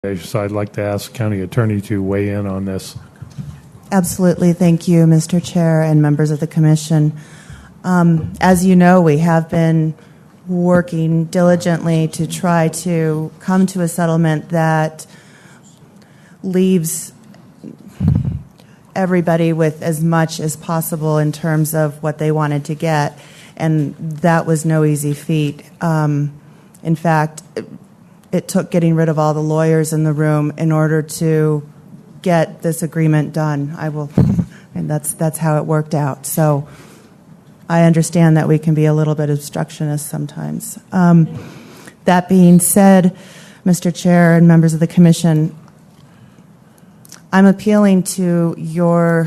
So I'd like to ask County Attorney to weigh in on this. Absolutely. Thank you, Mr. Chair and members of the Commission. As you know, we have been working diligently to try to come to a settlement that leaves everybody with as much as possible in terms of what they wanted to get, and that was no easy feat. In fact, it took getting rid of all the lawyers in the room in order to get this agreement done. And that's how it worked out. So I understand that we can be a little bit obstructionist sometimes. That being said, Mr. Chair and members of the Commission, I'm appealing to you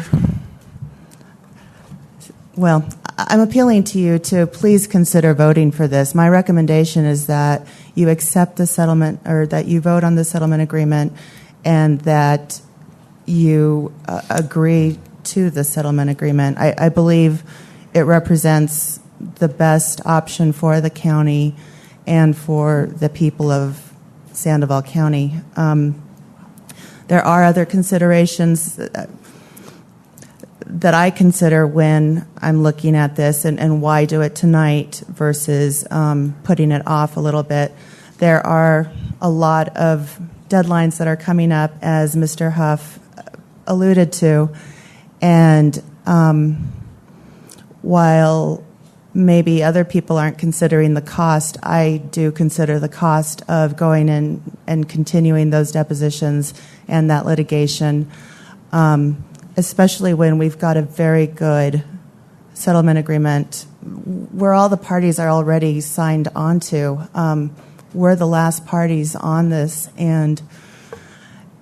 to please consider voting for this. My recommendation is that you accept the settlement, or that you vote on the settlement agreement, and that you agree to the settlement agreement. I believe it represents the best option for the county and for the people of Sandoval County. There are other considerations that I consider when I'm looking at this, and why do it tonight versus putting it off a little bit. There are a lot of deadlines that are coming up, as Mr. Huff alluded to, and while maybe other people aren't considering the cost, I do consider the cost of going in and continuing those depositions and that litigation, especially when we've got a very good settlement agreement where all the parties are already signed onto. We're the last parties on this, and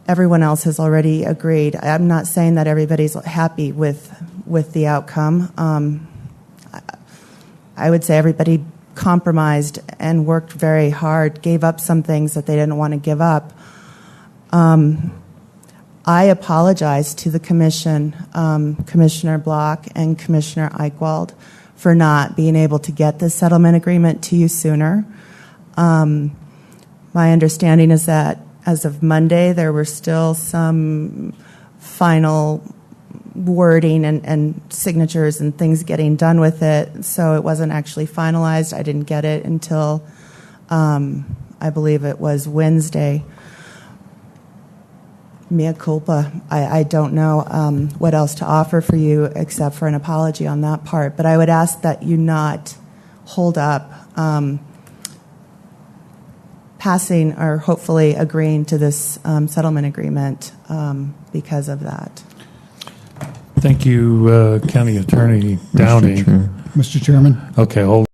everyone else has already agreed. I'm not saying that everybody's happy with the outcome. I would say everybody compromised and worked very hard, gave up some things that they didn't want to give up. I apologize to the Commission, Commissioner Block and Commissioner Eichwald, for not being able to get this settlement agreement to you sooner. My understanding is that as of Monday, there were still some final wording and signatures and things getting done with it, so it wasn't actually finalized. I didn't get it until I believe it was Wednesday. Mea culpa. I don't know what else to offer for you except for an apology on that part, but I would ask that you not hold up passing or hopefully agreeing to this settlement agreement because of that. Thank you, County Attorney Downing. Mr. Chairman. Okay, hold